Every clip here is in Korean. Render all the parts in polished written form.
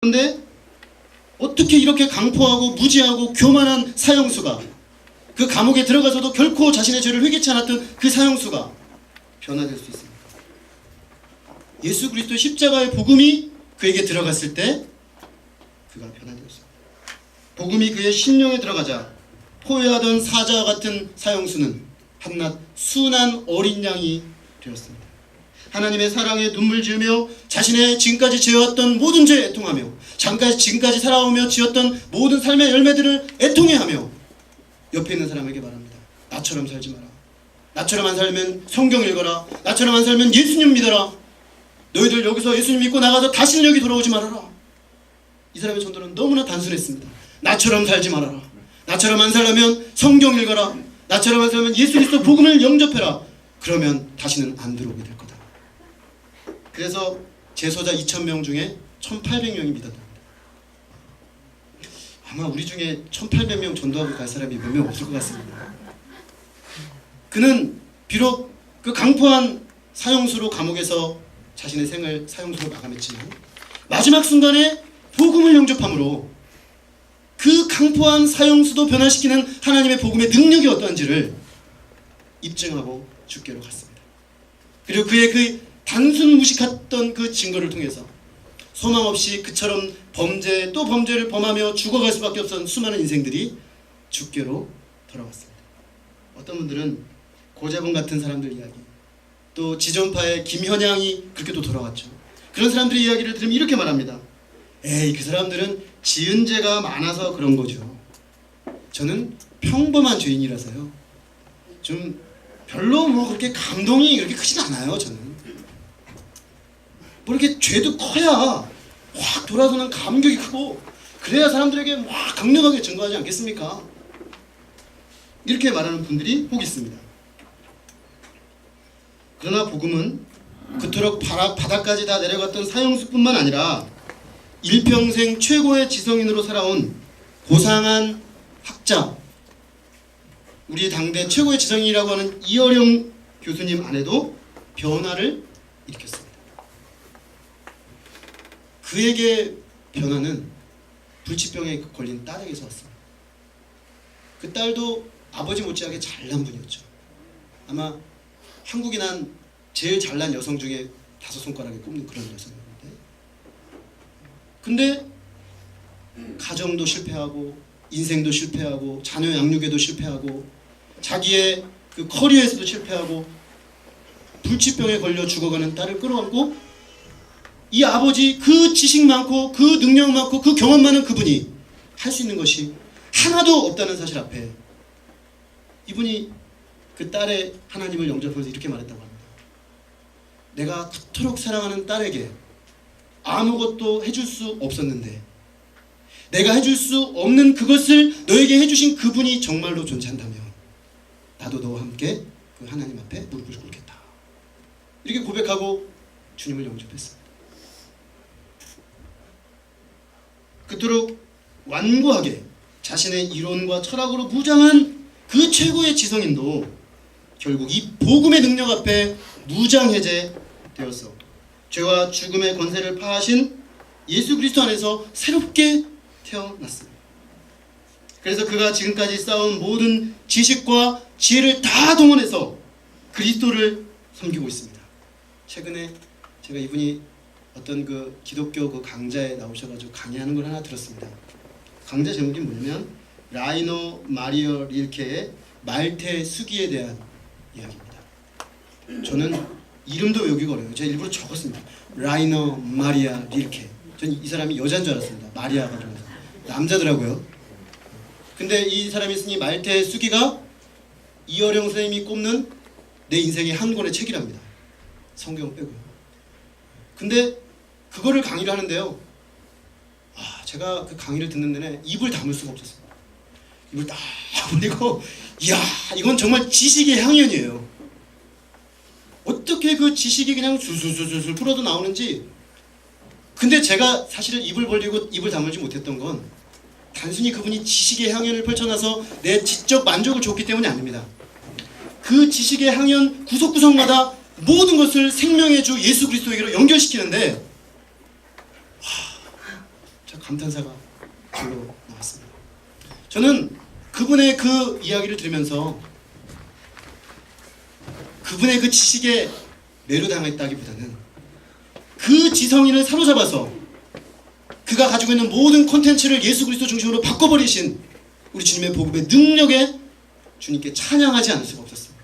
그런데 어떻게 이렇게 강포하고 무지하고 교만한 사형수가, 그 감옥에 들어가서도 결코 자신의 죄를 회개치 않았던 그 사형수가 변화될 수 있습니까? 예수 그리스도의 십자가의 복음이 그에게 들어갔을 때 그가 변화되었습니다. 복음이 그의 심령에 들어가자 포효하던 사자와 같은 사형수는 한낱 순한 어린 양이 되었습니다. 하나님의 사랑에 눈물 지으며 자신의 지금까지 지어왔던 모든 죄에 애통하며 지금까지 살아오며 지었던 모든 삶의 열매들을 애통해하며 옆에 있는 사람에게 말합니다. 나처럼 살지 마라. 나처럼 안 살면 성경 읽어라. 나처럼 안 살면 예수님 믿어라. 너희들 여기서 예수님 믿고 나가서 다시는 여기 돌아오지 말아라. 이 사람의 전도는 너무나 단순했습니다. 나처럼 살지 말아라. 나처럼 안 살려면 성경 읽어라. 나처럼 안 살면 예수 그리스도 복음을 영접해라. 그러면 다시는 안 들어오게 될 거다. 그래서 제소자 2000명 중에 1800명이 믿었답니다. 아마 우리 중에 1800명 전도하고 갈 사람이 몇 명 없을 것 같습니다. 그는 비록 그 강포한 사형수로 감옥에서 자신의 생을 사형수로 마감했지만 마지막 순간에 복음을 영접함으로 그 강포한 사형수도 변화시키는 하나님의 복음의 능력이 어떠한지를 입증하고 주께로 갔습니다. 그리고 그의 그 단순 무식했던 그 증거를 통해서 소망 없이 그처럼 범죄 또 범죄를 범하며 죽어갈 수밖에 없었던 수많은 인생들이 주께로 돌아왔습니다. 어떤 분들은 고재봉 같은 사람들 이야기, 또 지존파의 김현양이 그렇게 또 돌아왔죠. 그런 사람들의 이야기를 들으면 이렇게 말합니다. 에이, 그 사람들은 지은 죄가 많아서 그런 거죠. 저는 평범한 죄인이라서요, 좀 별로 뭐 그렇게 감동이 그렇게 크진 않아요. 저는 뭐 이렇게 죄도 커야 확 돌아서는 감격이 크고 그래야 사람들에게 막 강력하게 증거하지 않겠습니까? 이렇게 말하는 분들이 혹 있습니다. 그러나 복음은 그토록 바닥까지 다 내려갔던 사형수뿐만 아니라 일평생 최고의 지성인으로 살아온 고상한 학자, 우리 당대 최고의 지성인이라고 하는 이어령 교수님 안에도 변화를 일으켰습니다. 그에게 변화는 불치병에 걸린 딸에게서 왔습니다. 그 딸도 아버지 못지않게 잘난 분이었죠. 아마 한국에 난 제일 잘난 여성 중에 5손가락에 꼽는 그런 여성이었는데, 근데 가정도 실패하고 인생도 실패하고 자녀 양육에도 실패하고 자기의 그 커리어에서도 실패하고 불치병에 걸려 죽어가는 딸을 끌어안고 이 아버지, 그 지식 많고 그 능력 많고 그 경험 많은 그분이 할 수 있는 것이 하나도 없다는 사실 앞에 이분이 그 딸의 하나님을 영접하면서 이렇게 말했다고 합니다. 내가 그토록 사랑하는 딸에게 아무것도 해줄 수 없었는데 내가 해줄 수 없는 그것을 너에게 해주신 그분이 정말로 존재한다면 나도 너와 함께 그 하나님 앞에 무릎을 꿇겠다. 이렇게 고백하고 주님을 영접했습니다. 그토록 완고하게 자신의 이론과 철학으로 무장한 그 최고의 지성인도 결국 이 복음의 능력 앞에 무장해제되어서 죄와 죽음의 권세를 파하신 예수 그리스도 안에서 새롭게 태어났습니다. 그래서 그가 지금까지 쌓아온 모든 지식과 지혜를 다 동원해서 그리스도를 섬기고 있습니다. 최근에 제가 이분이 어떤 그 기독교 그 강좌에 나오셔가지고 강의하는 걸 하나 들었습니다. 강좌 제목이 뭐냐면 라이너 마리어 릴케의 말테 수기에 대한 이야기입니다. 저는 이름도 외우기가 어려워요. 제가 일부러 적었습니다. 라이너 마리아 릴케. 전 이 사람이 여자인 줄 알았습니다. 마리아가 들어가서 남자더라고요. 근데 이 사람이 쓴 이 말테 수기가 이어령 선생님이 꼽는 내 인생의 한 권의 책이랍니다. 성경 빼고요. 근데 그거를 강의를 하는데요, 제가 그 강의를 듣는 내내 입을 다물 수가 없었어요. 입을 딱 벌리고, 이야, 이건 정말 지식의 향연이에요. 어떻게 그 지식이 그냥 술술술술 풀어도 나오는지. 근데 제가 사실은 입을 벌리고 입을 다물지 못했던 건 단순히 그분이 지식의 향연을 펼쳐놔서 내 지적 만족을 줬기 때문이 아닙니다. 그 지식의 향연 구석구석마다 모든 것을 생명의 주 예수 그리스도에게로 연결시키는데 감탄사가 절로 나왔습니다. 저는 그분의 그 이야기를 들으면서 그분의 그 지식에 매료당했다기보다는 그 지성인을 사로잡아서 그가 가지고 있는 모든 콘텐츠를 예수 그리스도 중심으로 바꿔버리신 우리 주님의 복음의 능력에 주님께 찬양하지 않을 수가 없었습니다.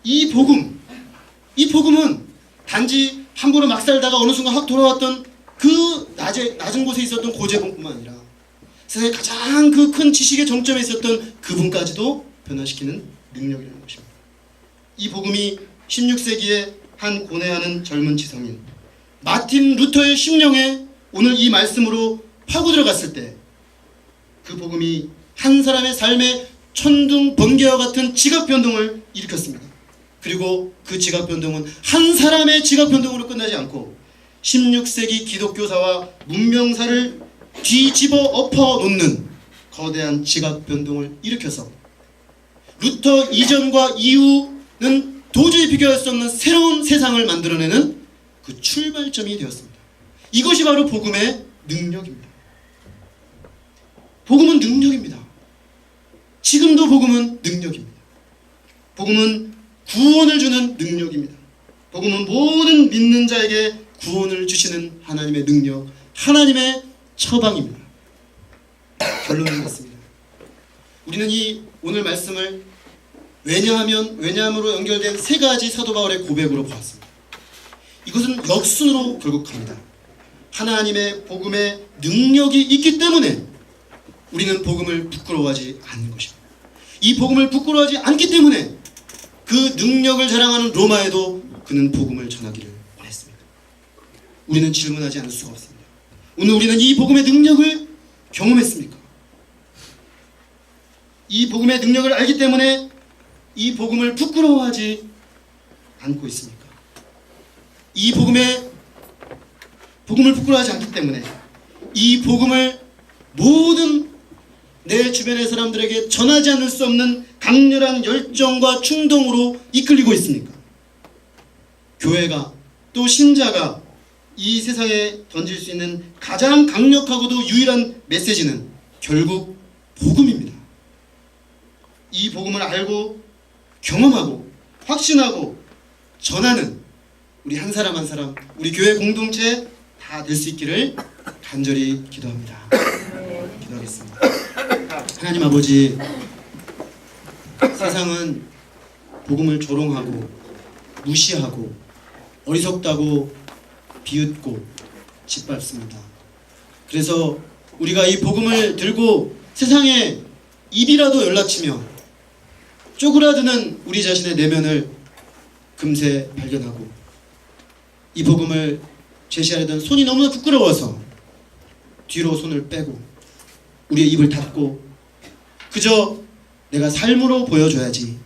이 복음은 단지 함부로 막 살다가 어느 순간 확 돌아왔던 그 낮은 곳에 있었던 고재봉뿐만 아니라 세상에 가장 그 큰 지식의 정점에 있었던 그분까지도 변화시키는 능력이라는 것입니다. 이 복음이 16세기에 한 고뇌하는 젊은 지성인 마틴 루터의 심령에 오늘 이 말씀으로 파고 들어갔을 때 그 복음이 한 사람의 삶의 천둥 번개와 같은 지각 변동을 일으켰습니다. 그리고 그 지각 변동은 한 사람의 지각 변동으로 끝나지 않고 16세기 기독교사와 문명사를 뒤집어 엎어 놓는 거대한 지각 변동을 일으켜서 루터 이전과 이후는 도저히 비교할 수 없는 새로운 세상을 만들어내는 그 출발점이 되었습니다. 이것이 바로 복음의 능력입니다. 복음은 능력입니다. 지금도 복음은 능력입니다. 복음은 구원을 주는 능력입니다. 복음은 모든 믿는 자에게 구원을 주시는 하나님의 능력, 하나님의 처방입니다. 결론은 같습니다. 우리는 이 오늘 말씀을 왜냐함으로 연결된 세 가지 사도 바울의 고백으로 보았습니다. 이것은 역순으로 결국 갑니다. 하나님의 복음의 능력이 있기 때문에 우리는 복음을 부끄러워하지 않는 것입니다. 이 복음을 부끄러워하지 않기 때문에 그 능력을 자랑하는 로마에도 그는 복음을 전하기를 원했습니다. 우리는 질문하지 않을 수가 없습니다. 오늘 우리는 이 복음의 능력을 경험했습니까? 이 복음의 능력을 알기 때문에 이 복음을 부끄러워하지 않고 있습니까? 이 복음을 부끄러워하지 않기 때문에 이 복음을 모든 내 주변의 사람들에게 전하지 않을 수 없는 강렬한 열정과 충동으로 이끌리고 있습니까? 교회가 또 신자가 이 세상에 던질 수 있는 가장 강력하고도 유일한 메시지는 결국 복음입니다. 이 복음을 알고 경험하고 확신하고 전하는 우리 한 사람 한 사람, 우리 교회 공동체 다 될 수 있기를 간절히 기도합니다. 기도하겠습니다. 하나님 아버지, 세상은 복음을 조롱하고 무시하고 어리석다고 비웃고 짓밟습니다. 그래서 우리가 이 복음을 들고 세상에 입이라도 열라치며 쪼그라드는 우리 자신의 내면을 금세 발견하고 이 복음을 제시하려던 손이 너무나 부끄러워서 뒤로 손을 빼고 우리의 입을 닫고 그저 내가 삶으로 보여줘야지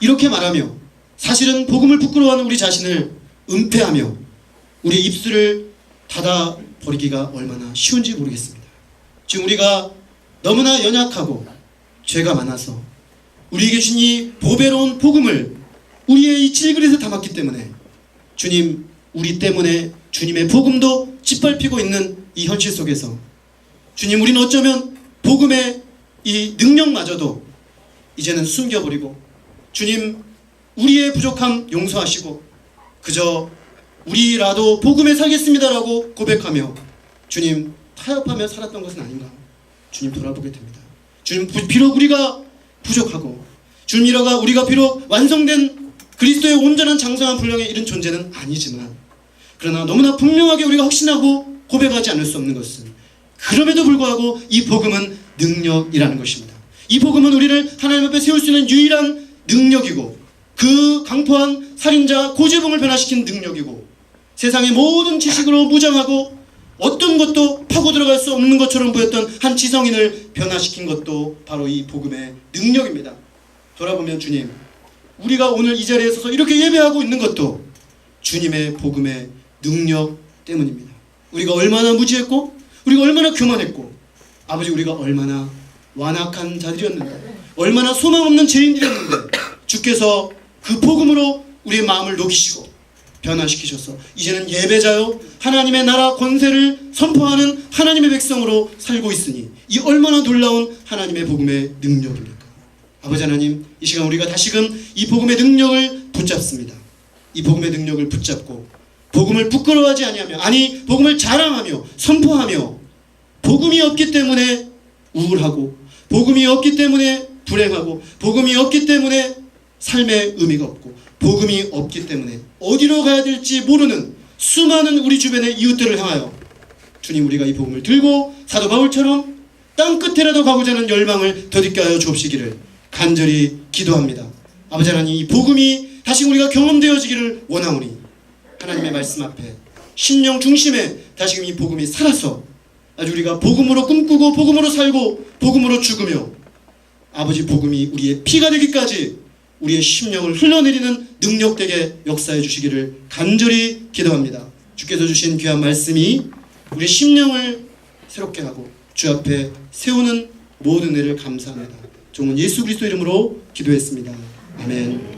이렇게 말하며 사실은 복음을 부끄러워하는 우리 자신을 은폐하며 우리의 입술을 닫아 버리기가 얼마나 쉬운지 모르겠습니다. 지금 우리가 너무나 연약하고 죄가 많아서 우리에게 주신 이 보배로운 복음을 우리의 이 질그릇에 담았기 때문에 주님, 우리 때문에 주님의 복음도 짓밟히고 있는 이 현실 속에서 주님, 우리는 어쩌면 복음의 이 능력마저도 이제는 숨겨버리고 주님, 우리의 부족함 용서하시고 그저 우리라도 복음에 살겠습니다라고 고백하며 주님 타협하며 살았던 것은 아닌가 주님 돌아보게 됩니다. 주님, 비록 우리가 부족하고 주님, 우리가 비록 완성된 그리스도의 온전한 장성한 분량에 이른 존재는 아니지만 그러나 너무나 분명하게 우리가 확신하고 고백하지 않을 수 없는 것은 그럼에도 불구하고 이 복음은 능력이라는 것입니다. 이 복음은 우리를 하나님 앞에 세울 수 있는 유일한 능력이고 그 강포한 살인자 고재봉을 변화시킨 능력이고 세상의 모든 지식으로 무장하고 어떤 것도 파고 들어갈 수 없는 것처럼 보였던 한 지성인을 변화시킨 것도 바로 이 복음의 능력입니다. 돌아보면 주님, 우리가 오늘 이 자리에 서서 이렇게 예배하고 있는 것도 주님의 복음의 능력 때문입니다. 우리가 얼마나 무지했고 우리가 얼마나 교만했고 아버지, 우리가 얼마나 완악한 자들이었는데 얼마나 소망 없는 죄인들이었는데 주께서 그 복음으로 우리의 마음을 녹이시고 변화시키셔서 이제는 예배자요 하나님의 나라 권세를 선포하는 하나님의 백성으로 살고 있으니 이 얼마나 놀라운 하나님의 복음의 능력입니까? 아버지 하나님, 이 시간 우리가 다시금 이 복음의 능력을 붙잡습니다. 이 복음의 능력을 붙잡고 복음을 부끄러워하지 아니하며, 아니 복음을 자랑하며 선포하며, 복음이 없기 때문에 우울하고 복음이 없기 때문에 불행하고 복음이 없기 때문에 삶의 의미가 없고 복음이 없기 때문에 어디로 가야 될지 모르는 수많은 우리 주변의 이웃들을 향하여 주님, 우리가 이 복음을 들고 사도 바울처럼 땅끝에라도 가고자 하는 열망을 더디게 하여 주옵시기를 간절히 기도합니다. 아버지 하나님, 이 복음이 다시 우리가 경험되어지기를 원하오니 하나님의 말씀 앞에 신령 중심에 다시금 이 복음이 살아서 아주 우리가 복음으로 꿈꾸고 복음으로 살고 복음으로 죽으며 아버지 복음이 우리의 피가 되기까지 우리의 심령을 흘러내리는 능력되게 역사해 주시기를 간절히 기도합니다. 주께서 주신 귀한 말씀이 우리 심령을 새롭게 하고 주 앞에 세우는 모든 은혜를 감사합니다. 종은 예수 그리스도 이름으로 기도했습니다. 아멘.